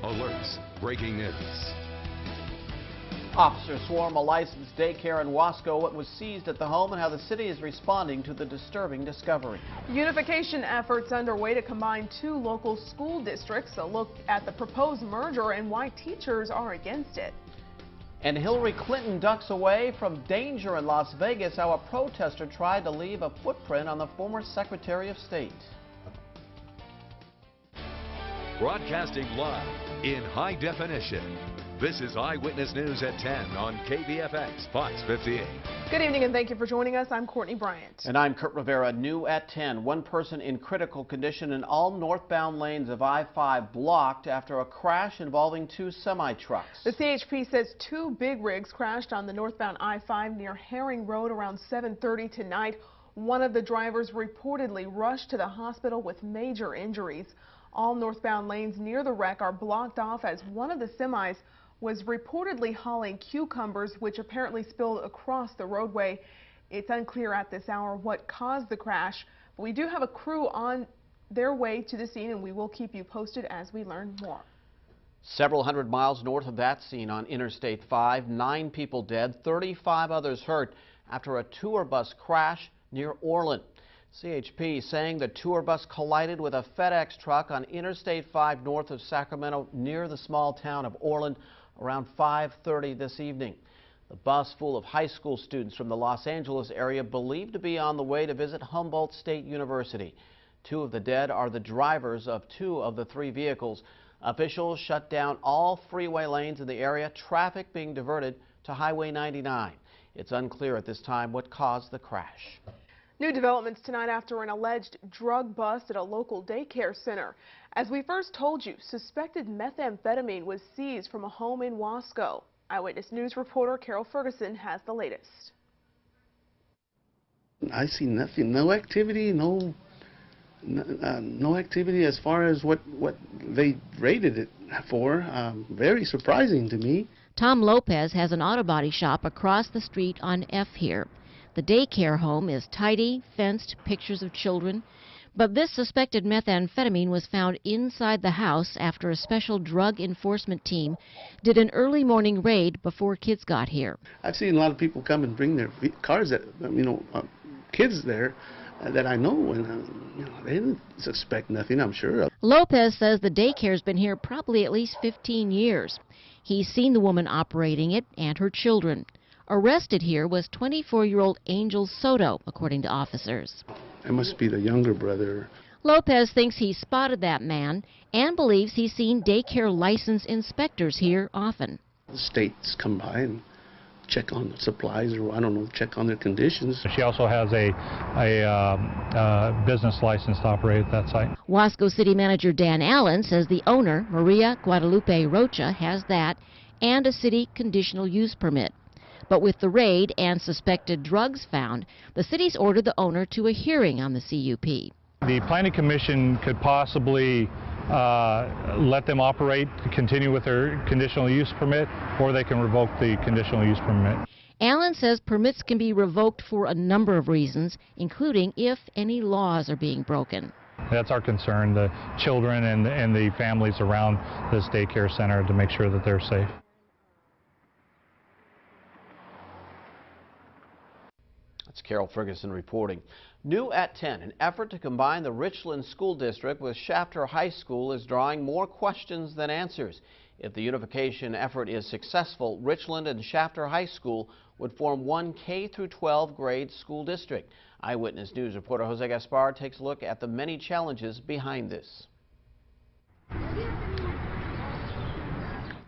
Alerts. Breaking news. Officers swarm a licensed daycare in Wasco. What was seized at the home and how the city is responding to the disturbing discovery. Unification efforts underway to combine two local school districts. A look at the proposed merger and why teachers are against it. And Hillary Clinton ducks away from danger in Las Vegas. How a protester tried to leave a footprint on the former Secretary of State. Broadcasting live in high definition. This is Eyewitness News at 10 on KBFX Fox 58. Good evening and thank you for joining us. I'm Courtney Bryant. And I'm Kurt Rivera. New at 10. One person in critical condition in all northbound lanes of I-5 blocked after a crash involving two semi-trucks. The CHP says two big rigs crashed on the northbound I-5 near Herring Road around 7:30 tonight. One of the drivers reportedly rushed to the hospital with major injuries. All northbound lanes near the wreck are blocked off as one of the semis was reportedly hauling cucumbers, which apparently spilled across the roadway. It's unclear at this hour what caused the crash, but we do have a crew on their way to the scene, and we will keep you posted as we learn more. Several hundred miles north of that scene on Interstate 5, 9 people dead, 35 others hurt after a tour bus crash near Orland. CHP saying the tour bus collided with a FedEx truck on Interstate 5 north of Sacramento near the small town of Orland around 5:30 this evening. The bus, full of high school students from the Los Angeles area, believed to be on the way to visit Humboldt State University. 2 of the dead are the drivers of 2 of the 3 vehicles. Officials shut down all freeway lanes in the area, traffic being diverted to Highway 99. It's unclear at this time what caused the crash. New developments tonight after an alleged drug bust at a local daycare center. As we first told you, suspected methamphetamine was seized from a home in Wasco. Eyewitness News reporter Carol Ferguson has the latest. I see nothing, no activity, no activity as far as what they rated it for. Very surprising to me. Tom Lopez has an auto body shop across the street on F here. The daycare home is tidy, fenced, pictures of children. But this suspected methamphetamine was found inside the house after a special drug enforcement team did an early morning raid before kids got here. I've seen a lot of people come and bring their cars, that kids there that I know, and they didn't suspect nothing, I'm sure. Lopez says the daycare's been here probably at least 15 years. He's seen the woman operating it and her children. Arrested here was 24-year-old Angel Soto, according to officers. It must be the younger brother. Lopez thinks he spotted that man and believes he's seen daycare license inspectors here often. The states come by and check on the supplies, or I don't know, check on their conditions. She also has a business license to operate at that site. Wasco City Manager Dan Allen says the owner, Maria Guadalupe Rocha, has that and a city conditional use permit. But with the raid and suspected drugs found, the city's ordered the owner to a hearing on the CUP. The Planning Commission could possibly let them operate, continue with their conditional use permit, or they can revoke the conditional use permit. Allen says permits can be revoked for a number of reasons, including if any laws are being broken. That's our concern, the children and the families around this daycare center, to make sure that they're safe. That's Carol Ferguson reporting. New at 10, an effort to combine the Richland School District with Shafter High School is drawing more questions than answers. If the unification effort is successful, Richland and Shafter High School would form one K-12 grade school district. Eyewitness News reporter Jose Gaspar takes a look at the many challenges behind this.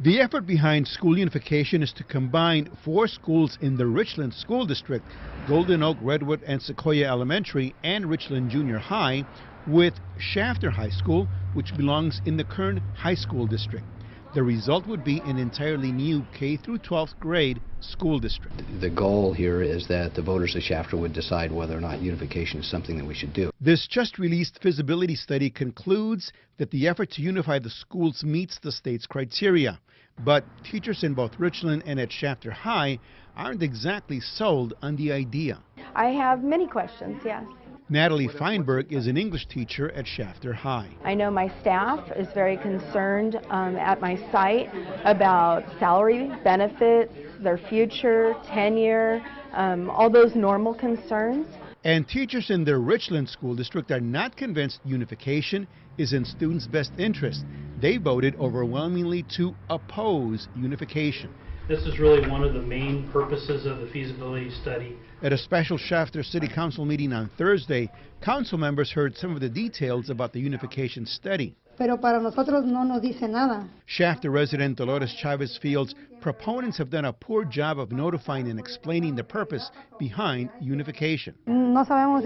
The effort behind school unification is to combine 4 schools in the Richland School District, Golden Oak, Redwood, and Sequoia Elementary, and Richland Junior High, with Shafter High School, which belongs in the Kern High School District. The result would be an entirely new K-12th grade school district. The goal here is that the voters of Shafter would decide whether or not unification is something that we should do. This just-released feasibility study concludes that the effort to unify the schools meets the state's criteria. But teachers in both Richland and at Shafter High aren't exactly sold on the idea. I have many questions, yes. Natalie Feinberg is an English teacher at Shafter High. I know my staff is very concerned at my site about salary, benefits, their future, tenure, all those normal concerns. And teachers in the Richland School District are not convinced unification is in students' best interest. They voted overwhelmingly to oppose unification. This is really one of the main purposes of the feasibility study. At a special Shafter City Council meeting on Thursday, council members heard some of the details about the unification study. Pero para nosotros no nos dice nada. Shafter resident Dolores Chavez feels proponents have done a poor job of notifying and explaining the purpose behind unification. No sabemos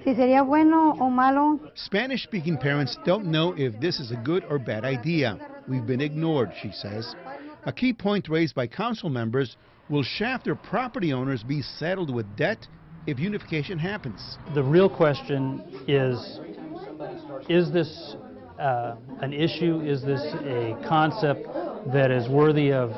si sería bueno o malo. Spanish-speaking parents don't know if this is a good or bad idea. We've been ignored, she says. A key point raised by council members: will Shafter property owners be saddled with debt if unification happens? The real question is this an issue? Is this a concept that is worthy of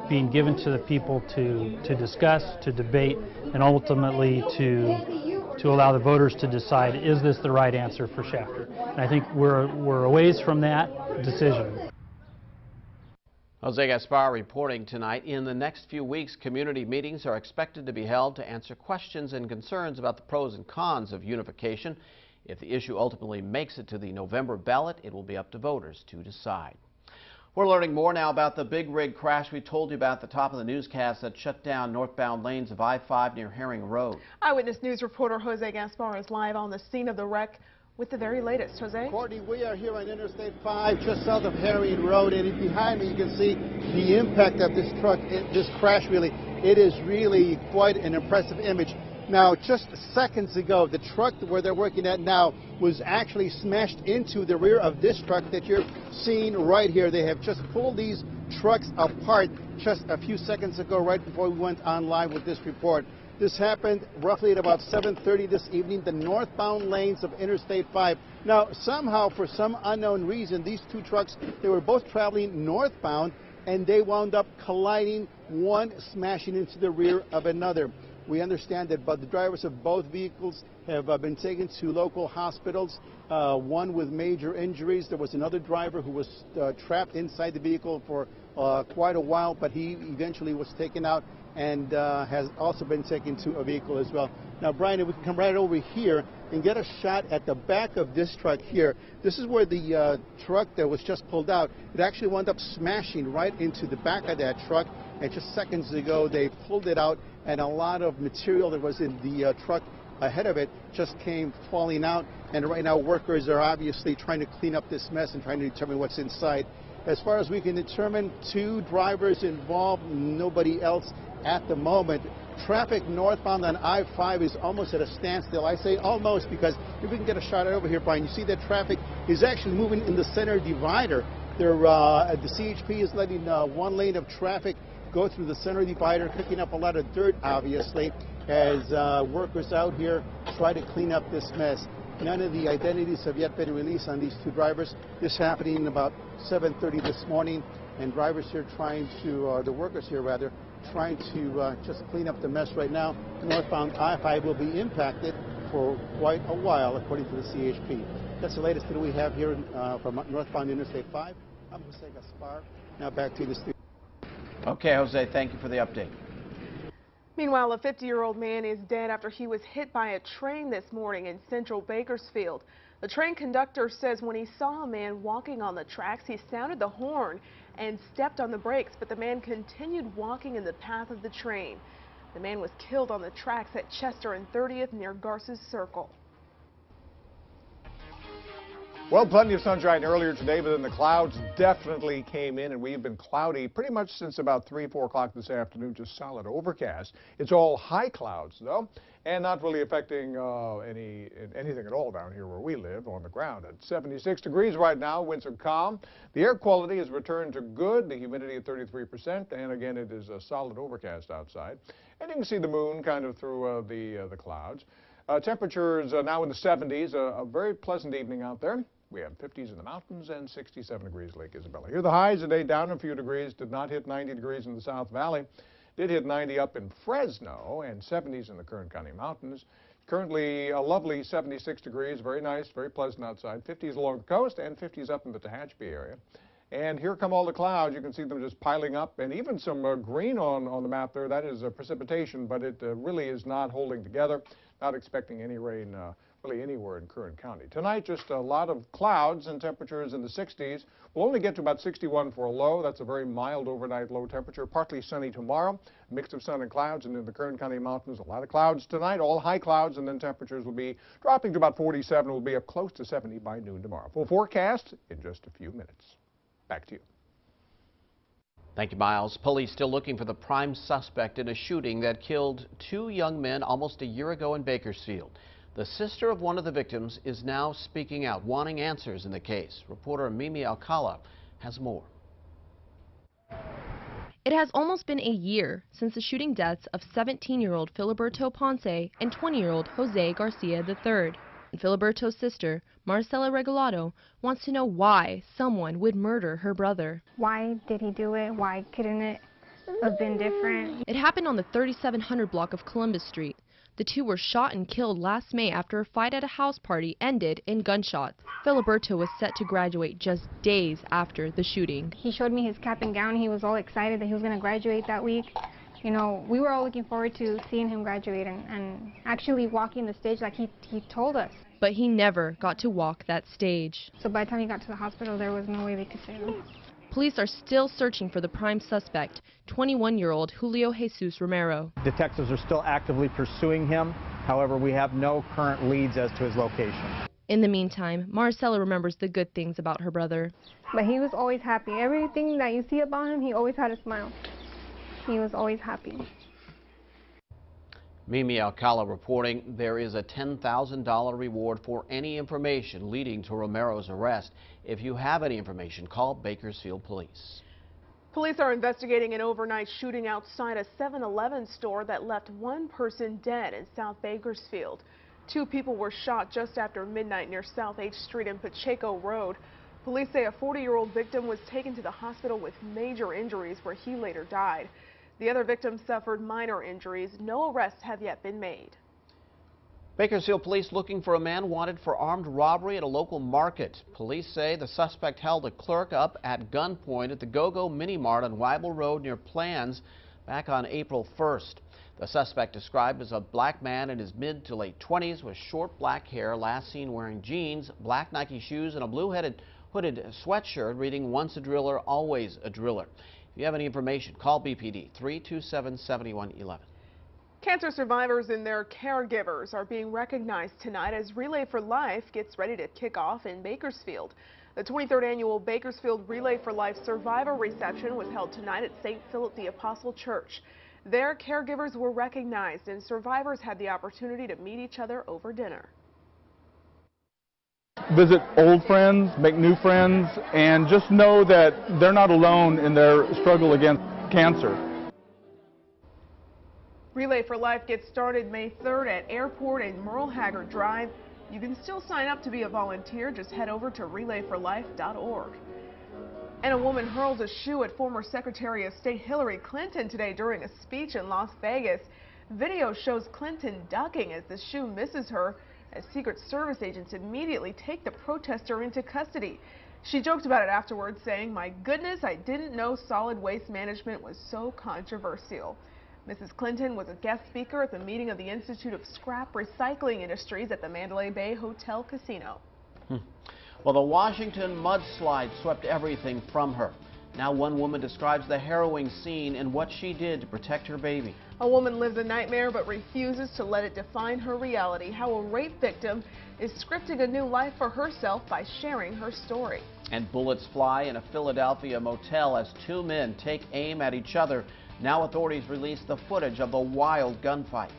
being given to the people to discuss, to debate, and ultimately to allow the voters to decide, is this the right answer for Shafter? And I think we're a ways from that decision. Jose Gaspar reporting tonight. In the next few weeks, community meetings are expected to be held to answer questions and concerns about the pros and cons of unification. If the issue ultimately makes it to the November ballot, it will be up to voters to decide. We're learning more now about the big rig crash we told you about at the top of the newscast that shut down northbound lanes of I-5 near Herring Road. Eyewitness News reporter Jose Gaspar is live on the scene of the wreck with the very latest. Jose? Courtney, we are here on Interstate 5 just south of Herring Road, and behind me you can see the impact of this truck, this crash really. It is really quite an impressive image. Now, just seconds ago, the truck where they're working at now was actually smashed into the rear of this truck that you're seeing right here. They have just pulled these trucks apart just a few seconds ago, right before we went online with this report. This happened roughly at about 7:30 this evening, the northbound lanes of Interstate 5. Now, somehow, for some unknown reason, these two trucks, they were both traveling northbound, and they wound up colliding, one smashing into the rear of another. We understand that the drivers of both vehicles have been taken to local hospitals, one with major injuries. There was another driver who was trapped inside the vehicle for quite a while, but he eventually was taken out and has also been taken to a vehicle as well. Now, Brian, if we can come right over here and get a shot at the back of this truck here. This is where the truck that was just pulled out, it actually wound up smashing right into the back of that truck. And just seconds ago, they pulled it out, and a lot of material that was in the truck ahead of it just came falling out. And right now, workers are obviously trying to clean up this mess and trying to determine what's inside. As far as we can determine, 2 drivers involved, nobody else at the moment. Traffic northbound on I-5 is almost at a standstill. I say almost because if we can get a shot over here, Brian, you see that traffic is actually moving in the center divider. The CHP is letting one lane of traffic go through the center divider, picking up a lot of dirt, obviously, as workers out here try to clean up this mess. None of the identities have yet been released on these 2 drivers. This happening about 7:30 this morning, and drivers here trying to, the workers here rather, trying to just clean up the mess right now. Northbound I-5 will be impacted for quite a while, according to the CHP. That's the latest that we have here from northbound Interstate 5. I'm Jose Gaspar. Now back to the studio. Okay, Jose, thank you for the update. Meanwhile, a 50-year-old man is dead after he was hit by a train this morning in central Bakersfield. The train conductor says when he saw a man walking on the tracks, he sounded the horn and stepped on the brakes, but the man continued walking in the path of the train. The man was killed on the tracks at Chester and 30th near Garces Circle. Well, plenty of sunshine earlier today, but then the clouds definitely came in, and we've been cloudy pretty much since about 3, 4 o'clock this afternoon, just solid overcast. It's all high clouds, though, and not really affecting anything at all down here where we live on the ground. At 76 degrees right now, winds are calm. The air quality has returned to good, the humidity at 33%, and again, it is a solid overcast outside. And you can see the moon kind of through the clouds. Temperatures now in the 70s, a very pleasant evening out there. We have 50s in the mountains and 67 degrees Lake Isabella. Here the highs today down a few degrees, did not hit 90 degrees in the South Valley. Did hit 90 up in Fresno and 70s in the Kern County Mountains. Currently a lovely 76 degrees, very nice, very pleasant outside. 50s along the coast and 50s up in the Tehachapi area. And here come all the clouds. You can see them just piling up, and even some green on the map there. That is precipitation, but it really is not holding together. Not expecting any rain really anywhere in Kern County. Tonight, just a lot of clouds and temperatures in the 60s. We'll only get to about 61 for a low. That's a very mild overnight low temperature. Partly sunny tomorrow, a mix of sun and clouds. And in the Kern County mountains, a lot of clouds tonight, all high clouds, and then temperatures will be dropping to about 47. We'll be up close to 70 by noon tomorrow. Full forecast in just a few minutes. Back to you. Thank you, Miles. Police still looking for the prime suspect in a shooting that killed 2 young men almost a year ago in Bakersfield. The sister of one of the victims is now speaking out, wanting answers in the case. Reporter Mimi Alcala has more. It has almost been a year since the shooting deaths of 17-year-old Filiberto Ponce and 20-year-old Jose Garcia III. And Filiberto's sister, Marcela Regalado, wants to know why someone would murder her brother. Why did he do it? Why couldn't it have been different? It happened on the 3700 block of Columbus Street. The two were shot and killed last May after a fight at a house party ended in gunshots. Filiberto was set to graduate just days after the shooting. He showed me his cap and gown. He was all excited that he was going to graduate that week. You know, we were all looking forward to seeing him graduate and actually walking the stage like he told us. But he never got to walk that stage. So by the time he got to the hospital, there was no way they could save him. Police are still searching for the prime suspect, 21-year-old Julio Jesus Romero. Detectives are still actively pursuing him. However, we have no current leads as to his location. In the meantime, Marcela remembers the good things about her brother. But he was always happy. Everything that you see about him, he always had a smile. He was always happy. Mimi Alcala reporting there is a $10,000 reward for any information leading to Romero's arrest. If you have any information, call Bakersfield Police. Police are investigating an overnight shooting outside a 7-Eleven store that left one person dead in South Bakersfield. 2 people were shot just after midnight near South H Street and Pacheco Road. Police say a 40-year-old victim was taken to the hospital with major injuries where he later died. The other victim suffered minor injuries. No arrests have yet been made. Bakersfield police looking for a man wanted for armed robbery at a local market. Police say the suspect held a clerk up at gunpoint at the Go-Go Mini Mart on Weibel Road near Plans back on April 1st. The suspect, described as a black man in his mid to late 20s with short black hair, last seen wearing jeans, black Nike shoes, and a blue-hooded sweatshirt reading "Once a driller, always a driller." If you have any information, call BPD 327-7111. Cancer survivors and their caregivers are being recognized tonight as Relay for Life gets ready to kick off in Bakersfield. The 23rd annual Bakersfield Relay for Life Survivor Reception was held tonight at St. Philip the Apostle Church. Their caregivers were recognized and survivors had the opportunity to meet each other over dinner. Visit old friends, make new friends, and just know that they're not alone in their struggle against cancer. Relay for Life gets started May 3rd at Airport and Merle Haggard Drive. You can still sign up to be a volunteer. Just head over to relayforlife.org. And a woman hurled a shoe at former Secretary of State Hillary Clinton today during a speech in Las Vegas. Video shows Clinton ducking as the shoe misses her, as Secret Service agents immediately take the protester into custody. She joked about it afterwards, saying, "My goodness, I didn't know solid waste management was so controversial." Mrs. Clinton was a guest speaker at the meeting of the Institute of Scrap Recycling Industries at the Mandalay Bay Hotel Casino. Well, the Washington mudslide swept everything from her. Now one woman describes the harrowing scene and what she did to protect her baby. A woman lives a nightmare but refuses to let it define her reality. How a rape victim is scripting a new life for herself by sharing her story. And bullets fly in a Philadelphia motel as 2 men take aim at each other. Now authorities release the footage of the wild gunfight.